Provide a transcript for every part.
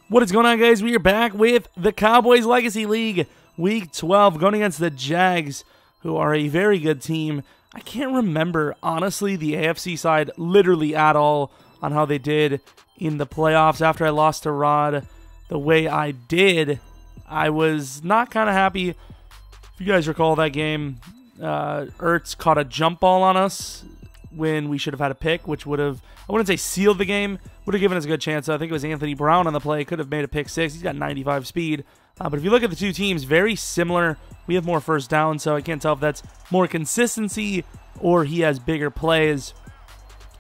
What is going on, guys? We are back with the Cowboys Legacy League, Week 12, going against the Jags, who are a very good team. I can't remember, honestly, the AFC side literally at all on how they did in the playoffs. After I lost to Rod the way I did, I was not kind of happy. If you guys recall that game, Ertz caught a jump ball on us when we should have had a pick, which would have, I wouldn't say sealed the game, would have given us a good chance. I think it was Anthony Brown on the play, could have made a pick six. He's got 95 speed. But if you look at the two teams, very similar. We have more first down, so I can't tell if that's more consistency or he has bigger plays.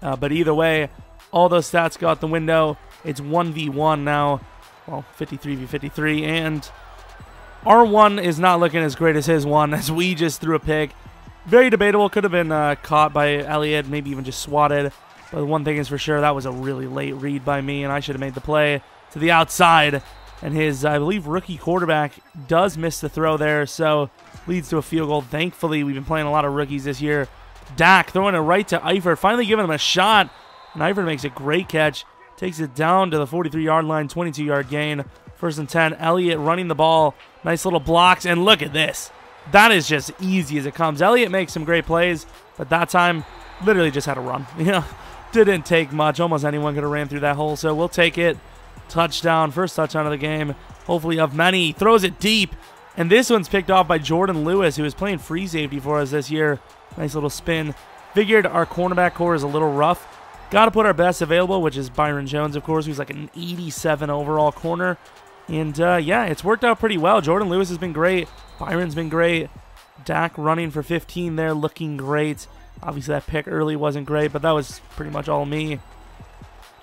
But either way, all those stats go out the window. It's 1v1 now. Well, 53v53, and our one is not looking as great as his one, as we just threw a pick. Very debatable. Could have been caught by Elliott, maybe even just swatted. But one thing is for sure, that was a really late read by me, and I should have made the play to the outside. And his, I believe, rookie quarterback does miss the throw there, so leads to a field goal. Thankfully, we've been playing a lot of rookies this year. Dak throwing it right to Eifert, finally giving him a shot. And Eifert makes a great catch. Takes it down to the 43-yard line, 22-yard gain. First and 10, Elliott running the ball. Nice little blocks, and look at this. That is just easy as it comes. Elliott makes some great plays, but that time, literally just had to run. You know, didn't take much. Almost anyone could have ran through that hole, so we'll take it. Touchdown, first touchdown of the game, hopefully of many. Throws it deep, and this one's picked off by Jordan Lewis, who is playing free safety for us this year. Nice little spin. Figured our cornerback core is a little rough. Got to put our best available, which is Byron Jones, of course, who's like an 87 overall corner. And, yeah, it's worked out pretty well. Jordan Lewis has been great. Byron's been great. Dak running for 15 there, looking great. Obviously, that pick early wasn't great, but that was pretty much all me.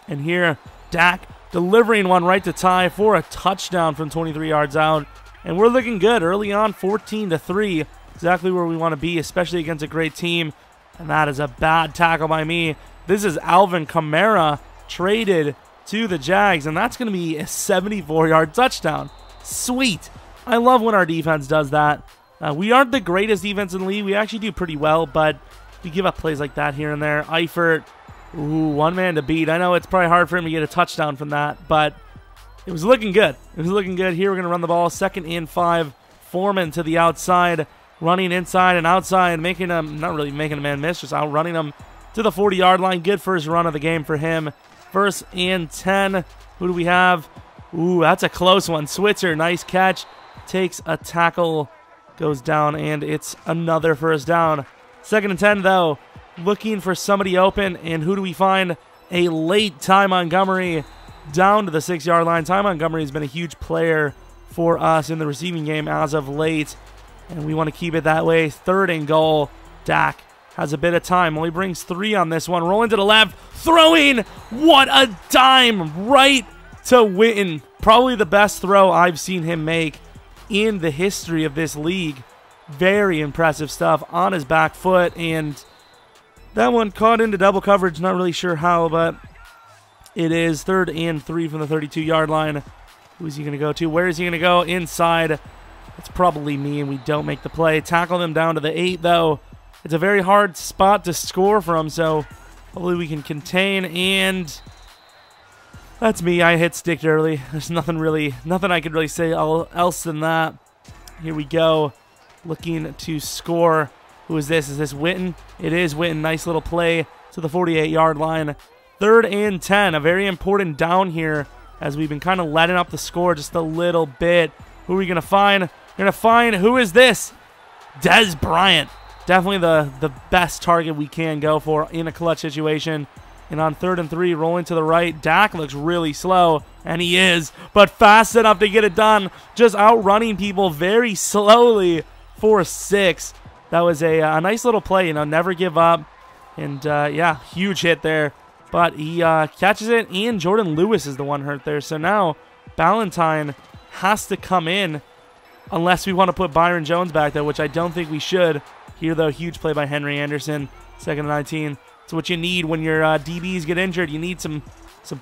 And here, Dak delivering one right to Ty for a touchdown from 23 yards out. And we're looking good early on, 14-3. Exactly where we want to be, especially against a great team. And that is a bad tackle by me. This is Alvin Kamara traded to the Jags, and that's going to be a 74-yard touchdown. Sweet. I love when our defense does that. We aren't the greatest defense in the league. We actually do pretty well, but we give up plays like that here and there. Eifert, ooh, one man to beat. I know it's probably hard for him to get a touchdown from that, but it was looking good. It was looking good. Here we're going to run the ball. 2nd and 5. Foreman to the outside, running inside and outside, making him, not really making a man miss, just outrunning him to the 40-yard line. Good first run of the game for him. 1st and 10. Who do we have? Ooh, that's a close one. Switzer, nice catch. Takes a tackle, goes down, and it's another first down. 2nd and 10, though. Looking for somebody open, and who do we find? A late Ty Montgomery down to the 6-yard line. Ty Montgomery has been a huge player for us in the receiving game as of late, and we want to keep it that way. 3rd and goal. Dak has a bit of time. Only brings 3 on this one. Rolling to the left. Throwing. What a dime. Right to Witten. Probably the best throw I've seen him make in the history of this league. Very impressive stuff on his back foot. And that one caught into double coverage. Not really sure how, but it is 3rd and 3 from the 32-yard line. Who is he going to go to? Where is he going to go? Inside. It's probably me, and we don't make the play. Tackle them down to the 8, though. It's a very hard spot to score from, so hopefully we can contain, and that's me. I hit stick early. There's nothing I could really say else than that. Here we go. Looking to score. Who is this? Is this Witten? It is Witten. Nice little play to the 48-yard line. 3rd and 10. A very important down here as we've been kind of letting up the score just a little bit. Who are we going to find? We're going to find, who is this? Dez Bryant. Definitely the best target we can go for in a clutch situation. And on 3rd and 3, rolling to the right. Dak looks really slow, and he is, but fast enough to get it done. Just outrunning people very slowly for 6. That was a nice little play, you know, never give up. And, yeah, huge hit there. But he catches it, and Jordan Lewis is the one hurt there. So now Ballantyne has to come in unless we want to put Byron Jones back there, which I don't think we should. Here, though, huge play by Henry Anderson. 2nd and 19. It's what you need when your DBs get injured. You need some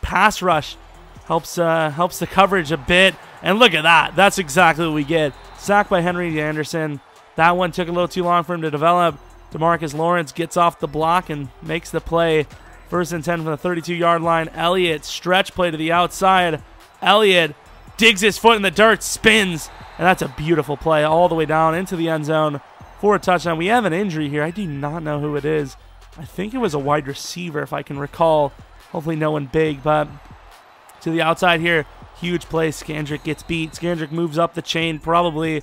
pass rush. Helps the coverage a bit. And look at that. That's exactly what we get. Sacked by Henry Anderson. That one took a little too long for him to develop. DeMarcus Lawrence gets off the block and makes the play. 1st and 10 from the 32-yard line. Elliott, stretch play to the outside. Elliott digs his foot in the dirt, spins, and that's a beautiful play all the way down into the end zone for a touchdown. We have an injury here. I do not know who it is. I think it was a wide receiver, if I can recall. Hopefully no one big, but to the outside here. Huge play. Skandrick gets beat. Skandrick moves up the chain probably,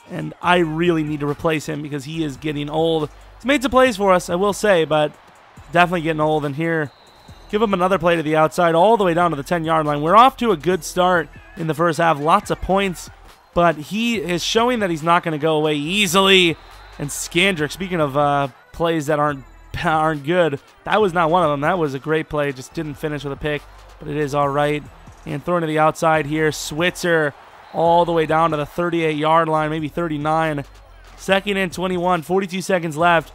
and I really need to replace him because he is getting old. He's made some plays for us, I will say, but definitely getting old. And here, give him another play to the outside all the way down to the 10-yard line. We're off to a good start in the first half. Lots of points, but he is showing that he's not going to go away easily. And Skandrick, speaking of plays that aren't good, that was not one of them. That was a great play. Just didn't finish with a pick, but it is all right. And throwing to the outside here, Switzer all the way down to the 38-yard line, maybe 39. 2nd and 21, 42 seconds left.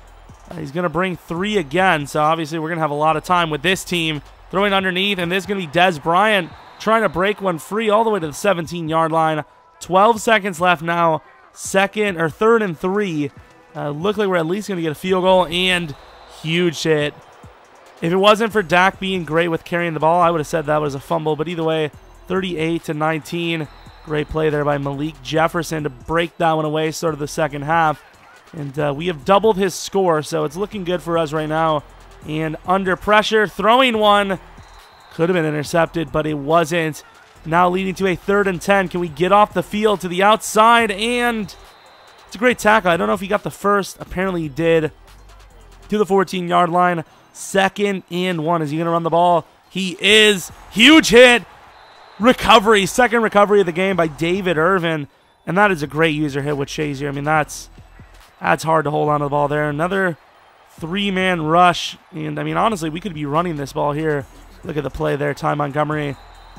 He's going to bring 3 again, so obviously we're going to have a lot of time with this team. Throwing underneath, and this is going to be Dez Bryant trying to break one free all the way to the 17-yard line. 12 seconds left now. 3rd and 3. Look like we're at least going to get a field goal, and huge hit. If it wasn't for Dak being great with carrying the ball, I would have said that was a fumble. But either way, 38-19. Great play there by Malik Jefferson to break that one away, sort of the second half. And we have doubled his score, so it's looking good for us right now. And under pressure, throwing one. Could have been intercepted, but it wasn't. Now leading to a 3rd and 10. Can we get off the field to the outside? And it's a great tackle. I don't know if he got the first. Apparently he did. To the 14-yard line. 2nd and 1. Is he going to run the ball? He is. Huge hit. Recovery. Second recovery of the game by David Irvin. And that is a great user hit with Shazier. I mean, that's hard to hold on to the ball there. Another 3-man rush. And, I mean, honestly, we could be running this ball here. Look at the play there. Ty Montgomery.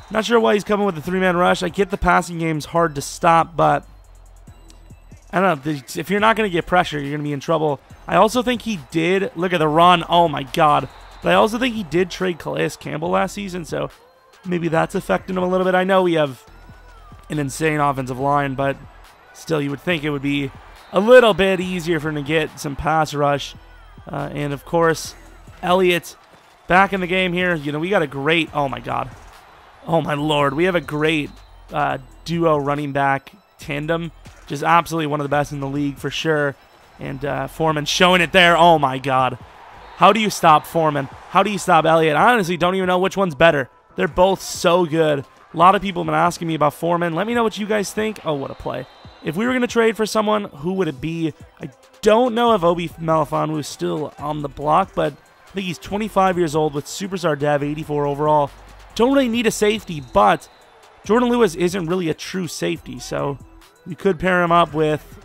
Not sure why he's coming with the 3-man rush. I get the passing game's hard to stop, but I don't know. If you're not going to get pressure, you're going to be in trouble. I also think he did. Look at the run. Oh, my God. But I also think he did trade Calais Campbell last season, so maybe that's affecting him a little bit. I know we have an insane offensive line, but still you would think it would be a little bit easier for him to get some pass rush. And, of course, Elliott back in the game here. You know, we got a great, oh, my God. Oh, my Lord. We have a great duo running back tandem. Just absolutely one of the best in the league for sure. And Foreman showing it there. Oh, my God. How do you stop Foreman? How do you stop Elliott? I honestly don't even know which one's better. They're both so good. A lot of people have been asking me about Foreman. Let me know what you guys think. Oh, what a play. If we were going to trade for someone, who would it be? I don't know if Obi Melifonwu is still on the block, but I think he's 25 years old with superstar dev, 84 overall. Don't really need a safety, but Jordan Lewis isn't really a true safety, so we could pair him up with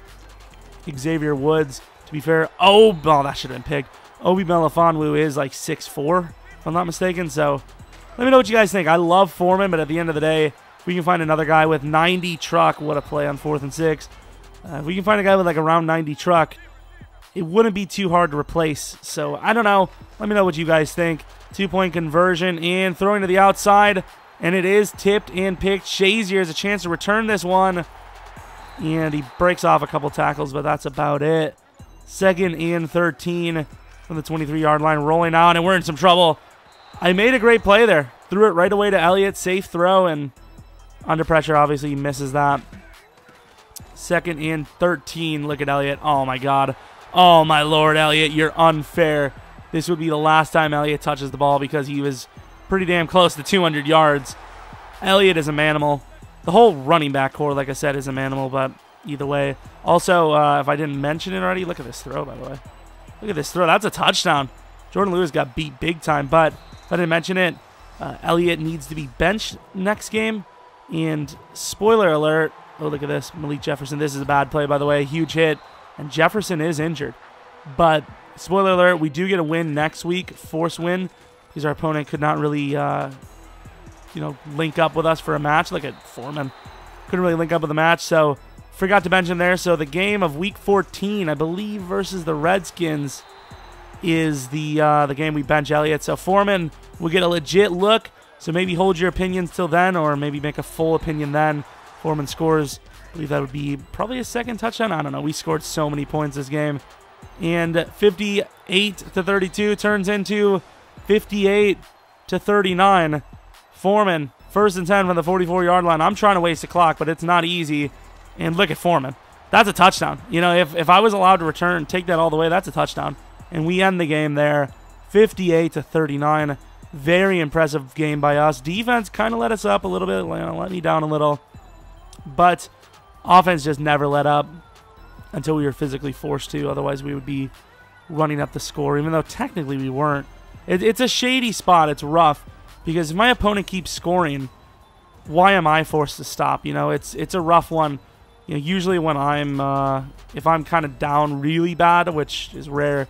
Xavier Woods. To be fair, oh, that should have been picked. Obi Melifonwu is like 6'4", if I'm not mistaken, so let me know what you guys think. I love Foreman, but at the end of the day, if we can find another guy with 90 truck, what a play on 4th and 6. If we can find a guy with like around 90 truck, it wouldn't be too hard to replace. So, I don't know. Let me know what you guys think. 2-point conversion and throwing to the outside. And it is tipped and picked. Shazier has a chance to return this one. And he breaks off a couple tackles, but that's about it. 2nd and 13 from the 23-yard line. Rolling out, and we're in some trouble. I made a great play there. Threw it right away to Elliott. Safe throw, and under pressure, obviously, he misses that. 2nd and 13. Look at Elliott. Oh, my God. Oh, my Lord, Elliott, you're unfair. This would be the last time Elliott touches the ball because he was pretty damn close to 200 yards. Elliott is a manimal. The whole running back core, like I said, is a manimal, but either way. Also, if I didn't mention it already, look at this throw, by the way. Look at this throw. That's a touchdown. Jordan Lewis got beat big time, but if I didn't mention it, Elliott needs to be benched next game. And spoiler alert, oh, look at this. Malik Jefferson. This is a bad play, by the way. Huge hit. And Jefferson is injured. But spoiler alert, we do get a win next week, force win, because our opponent could not really, link up with us for a match. Look at Foreman. Couldn't really link up with a match, so forgot to mention there. So the game of Week 14, I believe, versus the Redskins is the game we bench Elliott. So Foreman will get a legit look. So maybe hold your opinions till then, or maybe make a full opinion then. Foreman scores. I believe that would be probably a second touchdown. I don't know. We scored so many points this game. And 58-32 turns into 58-39. Foreman 1st and 10 from the 44-yard line. I'm trying to waste the clock, but it's not easy. And look at Foreman. That's a touchdown. You know, if I was allowed to return, take that all the way, that's a touchdown. And we end the game there, 58-39. Very impressive game by us. Defense kind of let us up a little bit, let me down a little. But offense just never let up until we were physically forced to. Otherwise, we would be running up the score, even though technically we weren't. It's a shady spot. It's rough because if my opponent keeps scoring, why am I forced to stop? You know, it's a rough one. You know, usually when if I'm kind of down really bad, which is rare,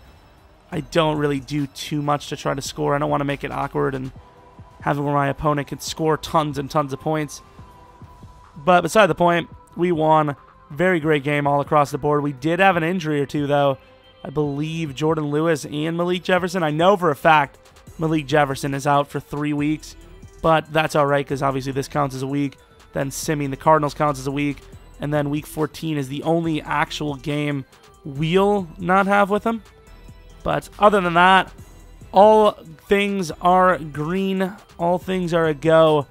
I don't really do too much to try to score. I don't want to make it awkward and have it where my opponent can score tons and tons of points. But beside the point, we won. Very great game all across the board. We did have an injury or two, though. I believe Jordan Lewis and Malik Jefferson. I know for a fact Malik Jefferson is out for 3 weeks, but that's all right because obviously this counts as a week. Then simming the Cardinals counts as a week. And then Week 14 is the only actual game we'll not have with him. But other than that, all things are green. All things are a go.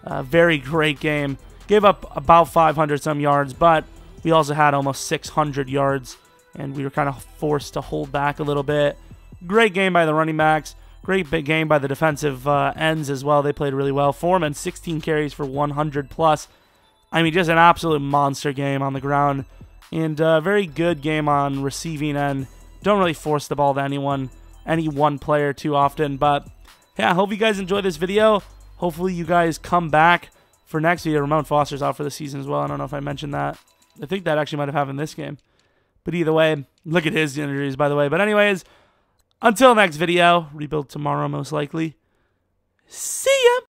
Very great game. Gave up about 500-some yards, but we also had almost 600 yards, and we were kind of forced to hold back a little bit. Great game by the running backs. Great big game by the defensive ends as well. They played really well. Foreman, 16 carries for 100+. I mean, just an absolute monster game on the ground. And a very good game on receiving end. Don't really force the ball to any one player too often. But, yeah, I hope you guys enjoyed this video. Hopefully you guys come back for next video. Ramon Foster's out for the season as well. I don't know if I mentioned that. I think that actually might have happened this game. But either way, look at his injuries, by the way. But anyways, until next video, rebuild tomorrow most likely. See ya!